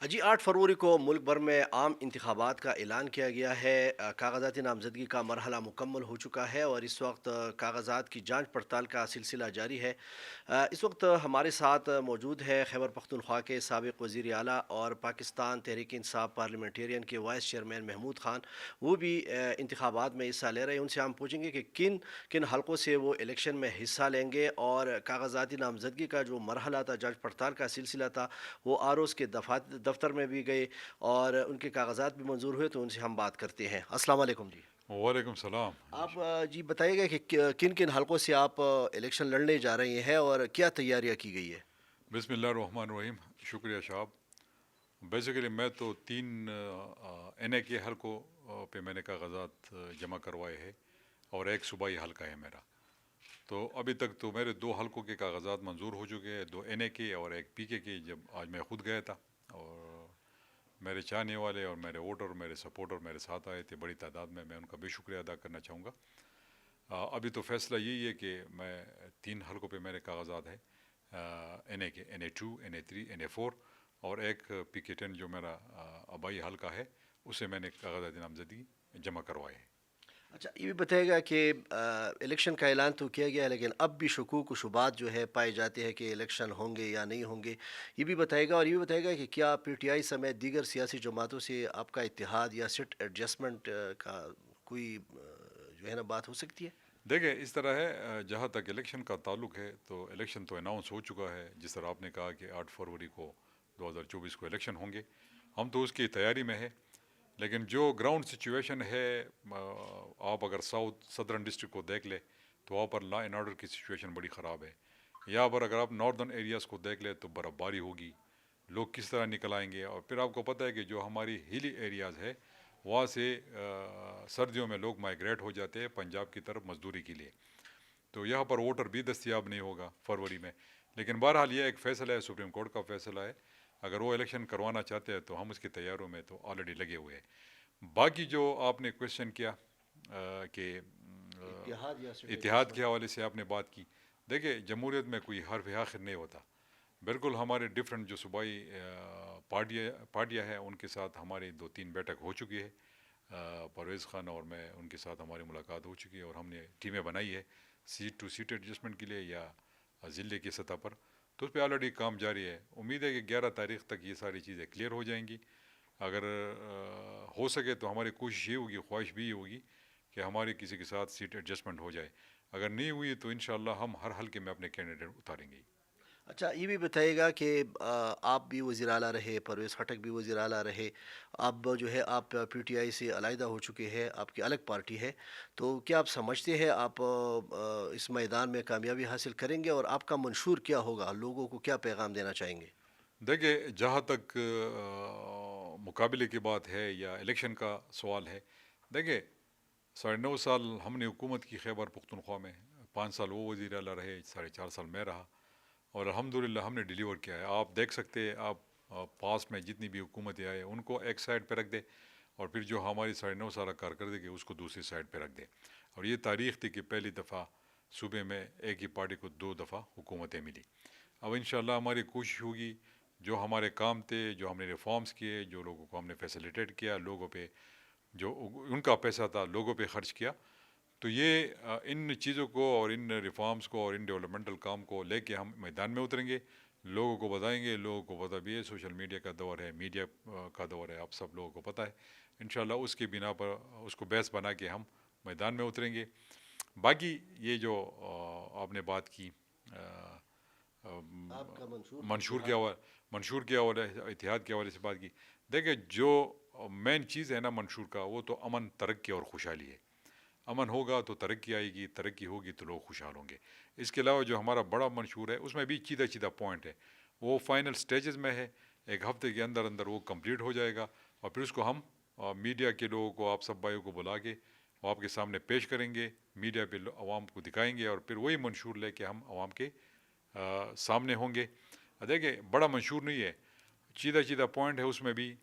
جی 8 فروری کو ملک بھر میں عام انتخابات کا اعلان کیا گیا ہے۔ کاغذاتی نامزدگی کا مرحلہ مکمل ہو چکا ہے اور اس وقت کاغذات کی جانچ پڑتال کا سلسلہ جاری ہے۔ اس وقت ہمارے ساتھ موجود ہے خیبر پختونخوا کے سابق وزیر اعلیٰ اور پاکستان تحریک انصاف پارلیمنٹیرین کے وائس چیئرمین محمود خان۔ وہ بھی انتخابات میں حصہ لے رہے ہیں۔ ان سے ہم پوچھیں گے کہ کن کن حلقوں سے وہ الیکشن میں حصہ لیں گے اور کاغذاتی نامزدگی کا جو مرحلہ تھا، جانچ پڑتال کا سلسلہ تھا، وہ آر اوز کے دفتر میں بھی گئے اور ان کے کاغذات بھی منظور ہوئے، تو ان سے ہم بات کرتے ہیں۔ السلام علیکم جی۔ وعلیکم السلام جی آپ جی بتائیے گا کہ کن کن حلقوں سے آپ الیکشن لڑنے جا رہے ہیں اور کیا تیاریاں کی گئی ہے؟ بسم اللہ الرحمن الرحیم. شکریہ شاب. بیسیکلی میں تو 3 این اے کے حلقوں پہ میں نے کاغذات جمع کروائے ہیں اور ایک صوبائی حلقہ ہے میرا. تو ابھی تک تو میرے 2 حلقوں کے کاغذات منظور ہو چکے ہیں، 2 این اے کے اور ایک پی کے. جب آج میں خود گیا تھا اور میرے چاہنے والے اور میرے ووٹر، میرے سپورٹر میرے ساتھ آئے تھے بڑی تعداد میں ان کا بھی شکریہ ادا کرنا چاہوں گا. ابھی تو فیصلہ یہی ہے کہ میں 3 حلقوں پہ میرے کاغذات ہیں، این اے 2، این اے 3، این اے 4 اور ایک پی کے 10 جو میرا آبائی حلقہ ہے، اسے میں نے کاغذات نامزدگی جمع کروائے ہیں. اچھا، یہ بھی بتائے گا کہ الیکشن کا اعلان تو کیا گیا ہے، لیکن اب بھی شکوک و شبہات جو ہے پائے جاتے ہیں کہ الیکشن ہوں گے یا نہیں ہوں گے۔ یہ بھی بتائے گا، اور یہ بھی بتائے گا کہ کیا پی ٹی آئی سمیت دیگر سیاسی جماعتوں سے آپ کا اتحاد یا سیٹ ایڈجسٹمنٹ کا کوئی جو ہے نا بات ہو سکتی ہے؟ دیکھیں اس طرح ہے، جہاں تک الیکشن کا تعلق ہے تو الیکشن تو اناؤنس ہو چکا ہے. جس طرح آپ نے کہا کہ 8 فروری کو 2024 کو الیکشن ہوں گے، ہم تو اس کی تیاری میں ہے. لیکن جو گراؤنڈ سچویشن ہے، آپ اگر ساؤتھ صدرن ڈسٹرکٹ کو دیکھ لیں تو وہاں پر لا اینڈ آرڈر کی سچویشن بڑی خراب ہے. یہاں پر اگر آپ ناردرن ایریاز کو دیکھ لیں تو برف باری ہوگی، لوگ کس طرح نکل آئیں گے. اور پھر آپ کو پتہ ہے کہ جو ہماری ہیلی ایریاز ہے وہاں سے سردیوں میں لوگ مائیگریٹ ہو جاتے ہیں پنجاب کی طرف مزدوری کے لیے، تو یہاں پر ووٹر بھی دستیاب نہیں ہوگا فروری میں. لیکن بہرحال یہ ایک فیصلہ ہے، سپریم کورٹ کا فیصلہ ہے. اگر وہ الیکشن کروانا چاہتے ہیں تو ہم اس کی تیاریوں میں تو آلریڈی لگے ہوئے ہیں. باقی جو آپ نے کوشچن کیا کہ اتحاد یا سیٹ اتحاد کے ایڈجسٹمنٹ؟ حوالے سے آپ نے بات کی. دیکھیں جمہوریت میں کوئی حرف آخر نہیں ہوتا. بالکل ہمارے ڈفرینٹ جو صوبائی پارٹیاں ہیں ان کے ساتھ ہماری 2-3 بیٹھک ہو چکی ہے. پرویز خان اور میں ان کے ساتھ ہماری ملاقات ہو چکی ہے اور ہم نے ٹیمیں بنائی ہے سیٹ ٹو سیٹ ایڈجسٹمنٹ کے لیے یا ضلع کی سطح پر. تو اس پہ آلریڈی کام جاری ہے. امید ہے کہ 11 تاریخ تک یہ ساری چیزیں کلیئر ہو جائیں گی. اگر ہو سکے تو ہماری کوشش یہ ہوگی، خواہش بھی یہ ہوگی کہ ہماری کسی کے ساتھ سیٹ ایڈجسٹمنٹ ہو جائے. اگر نہیں ہوئی تو انشاءاللہ ہم ہر حلقے میں اپنے کینڈیڈیٹ اتاریں گے. اچھا، یہ بھی بتائیے گا کہ آپ بھی وزیر اعلیٰ رہے، پرویز خٹک بھی وزیر اعلیٰ رہے، اب جو ہے آپ پی ٹی آئی سے علیحدہ ہو چکے ہیں، آپ کی الگ پارٹی ہے، تو کیا آپ سمجھتے ہیں آپ اس میدان میں کامیابی حاصل کریں گے، اور آپ کا منشور کیا ہوگا، لوگوں کو کیا پیغام دینا چاہیں گے؟ دیکھیں جہاں تک مقابلے کی بات ہے یا الیکشن کا سوال ہے، دیکھیں 9.5 سال ہم نے حکومت کی خیبر پختونخوا میں، 5 سال وہ وزیر اعلیٰ رہے، 4.5 سال میں رہا اور الحمدللہ ہم نے ڈیلیور کیا ہے. آپ دیکھ سکتے ہیں، آپ پاس میں جتنی بھی حکومتیں آئے ان کو ایک سائڈ پہ رکھ دے اور پھر جو ہماری 9.5 سالہ کارکردگی اس کو دوسری سائڈ پہ رکھ دے. اور یہ تاریخ تھی کہ پہلی دفعہ صوبے میں ایک ہی پارٹی کو 2 دفعہ حکومتیں ملی. اب انشاءاللہ ہماری کوشش ہوگی جو ہمارے کام تھے، جو ہم نے ریفارمز کیے، جو لوگوں کو ہم نے فیسیلیٹیٹ کیا، لوگوں پہ جو ان کا پیسہ تھا لوگوں پہ خرچ کیا، تو یہ ان چیزوں کو اور ان ریفارمز کو اور ان ڈیولپمنٹل کام کو لے کے ہم میدان میں اتریں گے، لوگوں کو بتائیں گے. لوگوں کو پتہ بھی ہے سوشل میڈیا کا دور ہے، میڈیا کا دور ہے، آپ سب لوگوں کو پتہ ہے. انشاءاللہ اس کی بنا پر اس کو بیس بنا کے ہم میدان میں اتریں گے. باقی یہ جو آپ نے بات کی آپ کا منشور منشور کے اتحاد؟ حوالے، منشور کے حوالے، اتحاد کے حوالے سے بات کی. دیکھیں جو مین چیز ہے نا منشور کا، وہ تو امن، ترقی اور خوشحالی ہے. امن ہوگا تو ترقی آئے گی، ترقی ہوگی تو لوگ خوشحال ہوں گے. اس کے علاوہ جو ہمارا بڑا منشور ہے اس میں بھی چیدہ چیدہ پوائنٹ ہے، وہ فائنل سٹیجز میں ہے. 1 ہفتے کے اندر اندر وہ کمپلیٹ ہو جائے گا اور پھر اس کو ہم میڈیا کے لوگوں کو، آپ سب بھائیوں کو بلا کے وہ آپ کے سامنے پیش کریں گے، میڈیا پہ عوام کو دکھائیں گے اور پھر وہی منشور لے کے ہم عوام کے سامنے ہوں گے. دیکھیں بڑا منشور نہیں ہے، چیدہ چیدہ پوائنٹ ہے. اس میں بھی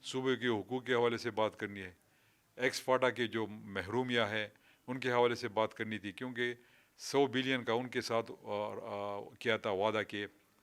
صوبے کے حقوق کے حوالے سے بات کرنی ہے، ایکس فاٹا کے جو محرومیہ ہے ان کے حوالے سے بات کرنی تھی، کیونکہ 100 بلین کا ان کے ساتھ کیا تھا وعدہ کہ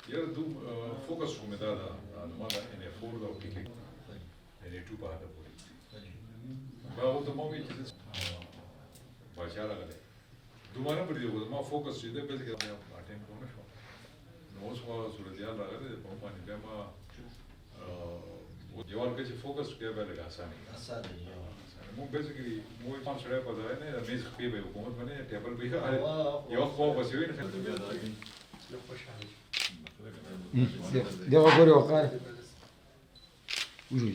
Ja, du fokus from da mada in a for of ticket in a two part of it. Ba wo to mo mi chis ba chara gale. Du mana per dio ma focus chide bel ke ma attend ko na sho. No so sur dia la gale ba ma ni ba wo jawal ke focus ke bel ga asani. Asani. Mo basically mo pan sare pa da ne mes pe be ko mo bane table be yo ko ba si ne. دغه غوري وقال وجوي